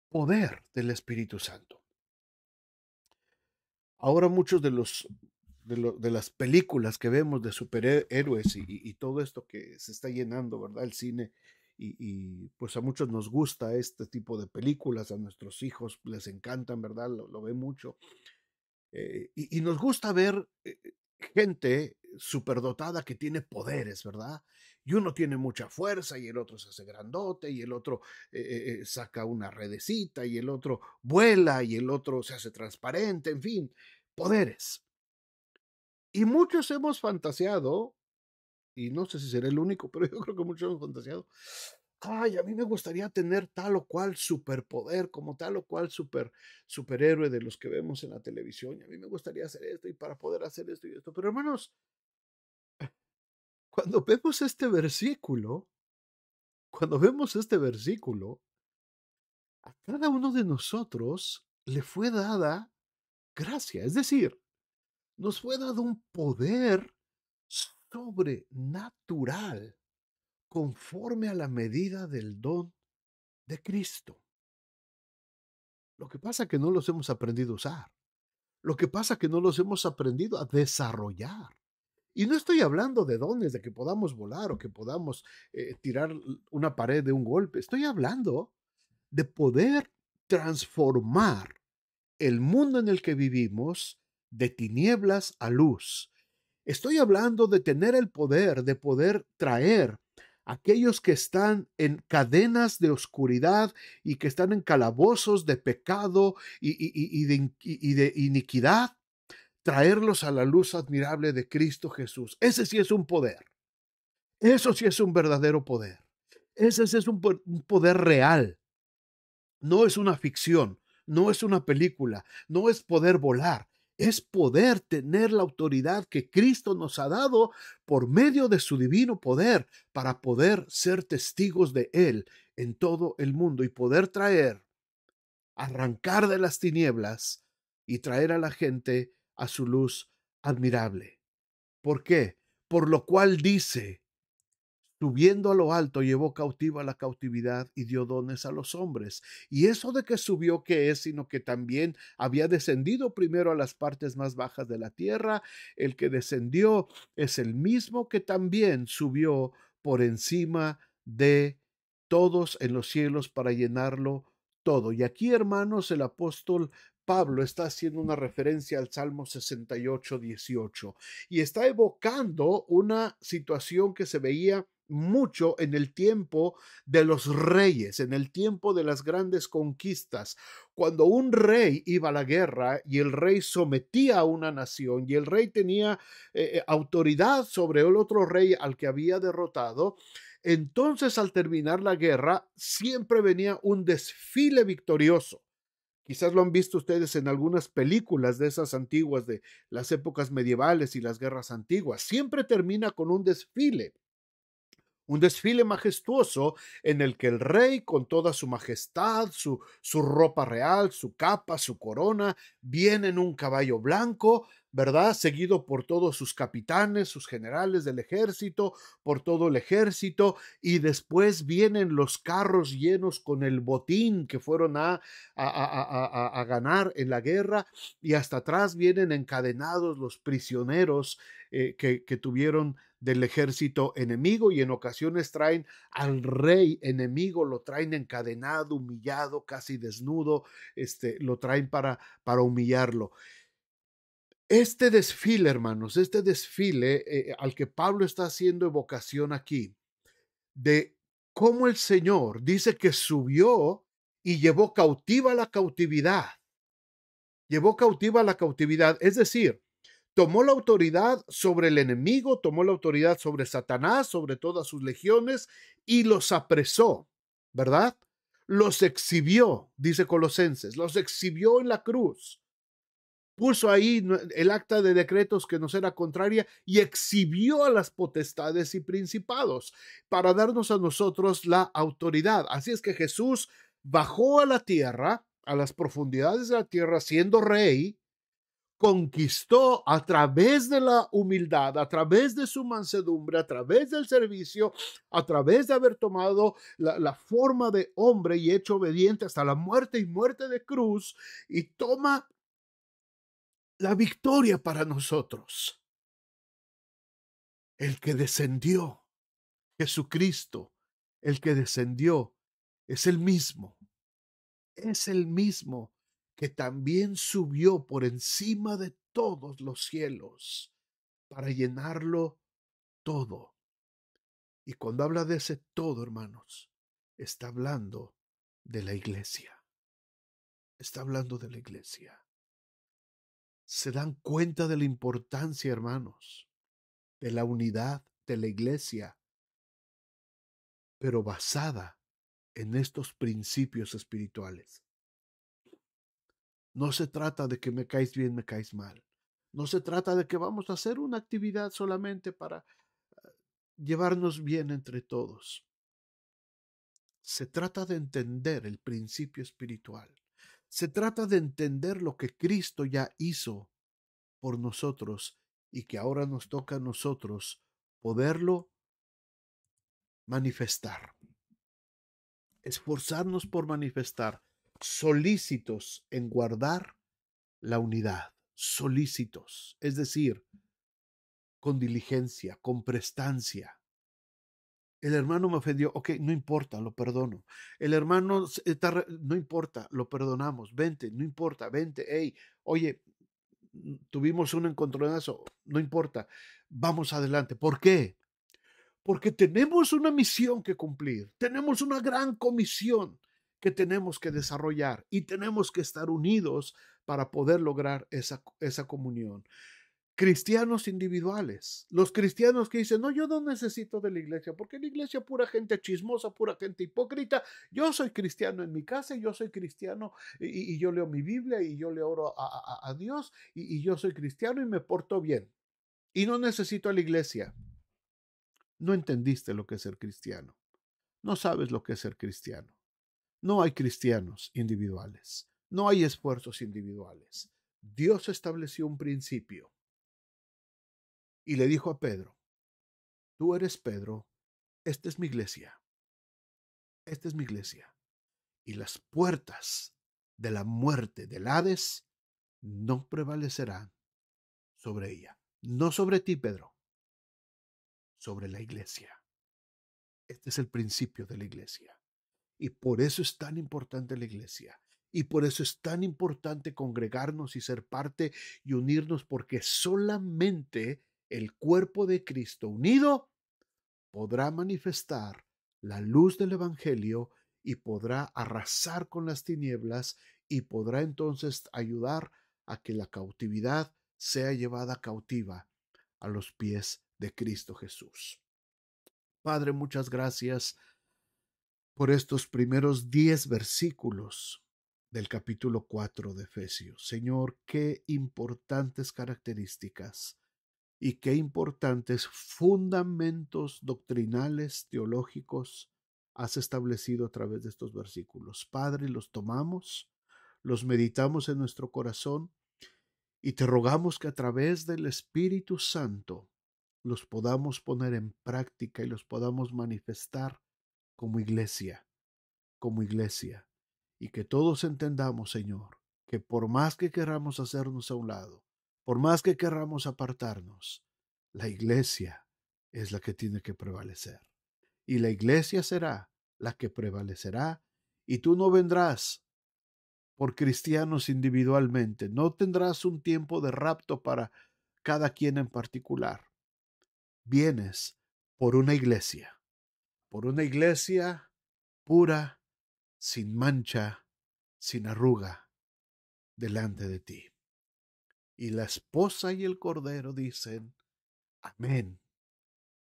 poder del Espíritu Santo. Ahora muchos de las películas que vemos de superhéroes y todo esto que se está llenando, ¿verdad? El cine. Pues a muchos nos gusta este tipo de películas, a nuestros hijos les encantan, ¿verdad? Lo ven mucho. Y nos gusta ver gente superdotada que tiene poderes, ¿verdad? Y uno tiene mucha fuerza y el otro se hace grandote y el otro saca una redecita y el otro vuela y el otro se hace transparente, en fin, poderes. Y muchos hemos fantaseado, y no sé si seré el único, pero yo creo que muchos hemos fantaseado ay, a mí me gustaría tener tal o cual superpoder, como tal o cual superhéroe de los que vemos en la televisión. Y a mí me gustaría hacer esto y para poder hacer esto y esto. Pero hermanos, cuando vemos este versículo, cuando vemos este versículo, a cada uno de nosotros le fue dada gracia. Es decir, nos fue dado un poder sobrenatural conforme a la medida del don de Cristo. Lo que pasa es que no los hemos aprendido a usar. Lo que pasa es que no los hemos aprendido a desarrollar. Y no estoy hablando de dones, de que podamos volar o que podamos tirar una pared de un golpe. Estoy hablando de poder transformar el mundo en el que vivimos de tinieblas a luz. Estoy hablando de tener el poder, de poder traer a aquellos que están en cadenas de oscuridad y que están en calabozos de pecado y de iniquidad, traerlos a la luz admirable de Cristo Jesús. Ese sí es un poder. Eso sí es un verdadero poder. Ese sí es un poder real. No es una ficción, no es una película, no es poder volar, es poder tener la autoridad que Cristo nos ha dado por medio de su divino poder para poder ser testigos de Él en todo el mundo y poder traer, arrancar de las tinieblas y traer a la gente a su luz admirable. ¿Por qué? Por lo cual dice, subiendo a lo alto, llevó cautiva la cautividad y dio dones a los hombres. Y eso de que subió, ¿qué es? Sino que también había descendido primero a las partes más bajas de la tierra. El que descendió es el mismo que también subió por encima de todos en los cielos para llenarlo todo. Y aquí, hermanos, el apóstol Pablo está haciendo una referencia al Salmo 68:18 y está evocando una situación que se veía mucho en el tiempo de los reyes, en el tiempo de las grandes conquistas, cuando un rey iba a la guerra y el rey sometía a una nación y el rey tenía autoridad sobre el otro rey al que había derrotado. Entonces, al terminar la guerra, siempre venía un desfile victorioso. Quizás lo han visto ustedes en algunas películas de esas antiguas, de las épocas medievales y las guerras antiguas. Siempre termina con un desfile majestuoso en el que el rey, con toda su majestad, su ropa real, su capa, su corona, viene en un caballo blanco, ¿verdad? Seguido por todos sus capitanes, sus generales del ejército, por todo el ejército, y después vienen los carros llenos con el botín que fueron a ganar en la guerra, y hasta atrás vienen encadenados los prisioneros que tuvieron del ejército enemigo y en ocasiones traen al rey enemigo, lo traen encadenado, humillado, casi desnudo, lo traen para humillarlo. Este desfile, hermanos, este desfile al que Pablo está haciendo evocación aquí, de cómo el Señor dice que subió y llevó cautiva la cautividad, es decir, tomó la autoridad sobre el enemigo, tomó la autoridad sobre Satanás, sobre todas sus legiones y los apresó, ¿verdad? Los exhibió, dice Colosenses, los exhibió en la cruz. Puso ahí el acta de decretos que nos era contraria y exhibió a las potestades y principados para darnos a nosotros la autoridad. Así es que Jesús bajó a la tierra, a las profundidades de la tierra, siendo rey, conquistó a través de la humildad, a través de su mansedumbre, a través del servicio, a través de haber tomado la forma de hombre y hecho obediente hasta la muerte y muerte de cruz, y toma la victoria para nosotros. El que descendió, Jesucristo, el que descendió, es el mismo que también subió por encima de todos los cielos para llenarlo todo. Y cuando habla de ese todo, hermanos, está hablando de la iglesia. Está hablando de la iglesia. ¿Se dan cuenta de la importancia, hermanos, de la unidad de la iglesia? pero basada en estos principios espirituales. No se trata de que me caes bien, me caes mal. No se trata de que vamos a hacer una actividad solamente para llevarnos bien entre todos. Se trata de entender el principio espiritual. Se trata de entender lo que Cristo ya hizo por nosotros y que ahora nos toca a nosotros poderlo manifestar. Esforzarnos por manifestar, solícitos en guardar la unidad, solícitos, es decir, con diligencia, con prestancia. El hermano me ofendió, ok, no importa, lo perdono. El hermano está, no importa, lo perdonamos, vente, no importa, vente, hey, oye, tuvimos un encontronazo, no importa, vamos adelante. ¿Por qué? Porque tenemos una misión que cumplir, tenemos una gran comisión que tenemos que desarrollar y tenemos que estar unidos para poder lograr esa comunión. Cristianos individuales, los cristianos que dicen, no, yo no necesito de la iglesia, porque la iglesia pura gente chismosa, pura gente hipócrita, yo soy cristiano en mi casa, yo soy cristiano y yo leo mi Biblia y yo le oro a Dios y yo soy cristiano y me porto bien y no necesito a la iglesia. No entendiste lo que es ser cristiano, no sabes lo que es ser cristiano. No hay cristianos individuales, no hay esfuerzos individuales. Dios estableció un principio y le dijo a Pedro, tú eres Pedro, esta es mi iglesia, esta es mi iglesia. Y las puertas de la muerte del Hades no prevalecerán sobre ella. No sobre ti, Pedro, sobre la iglesia. Este es el principio de la iglesia. Y por eso es tan importante la iglesia. Y por eso es tan importante congregarnos y ser parte y unirnos, porque solamente el cuerpo de Cristo unido podrá manifestar la luz del Evangelio y podrá arrasar con las tinieblas y podrá entonces ayudar a que la cautividad sea llevada cautiva a los pies de Cristo Jesús. Padre, muchas gracias por estos primeros 10 versículos del capítulo 4 de Efesios. Señor, qué importantes características y qué importantes fundamentos doctrinales, teológicos has establecido a través de estos versículos. Padre, los tomamos, los meditamos en nuestro corazón y te rogamos que a través del Espíritu Santo los podamos poner en práctica y los podamos manifestar como iglesia, como iglesia. Y que todos entendamos, Señor, que por más que queramos hacernos a un lado, por más que queramos apartarnos, la iglesia es la que tiene que prevalecer. Y la iglesia será la que prevalecerá. Y tú no vendrás por cristianos individualmente. No tendrás un tiempo de rapto para cada quien en particular. Vienes por una iglesia pura, sin mancha, sin arruga, delante de ti. Y la esposa y el cordero dicen, amén,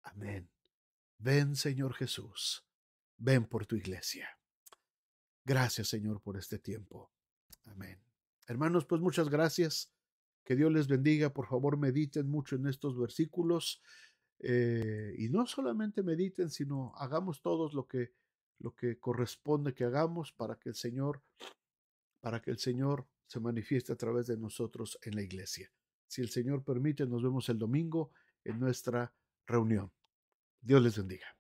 amén. Ven, Señor Jesús, ven por tu iglesia. Gracias, Señor, por este tiempo. Amén. Hermanos, pues muchas gracias. Que Dios les bendiga. Por favor, mediten mucho en estos versículos. Y no solamente mediten, sino hagamos todos lo que corresponde que hagamos para que el Señor se manifieste a través de nosotros en la iglesia. Si el Señor permite, nos vemos el domingo en nuestra reunión. Dios les bendiga.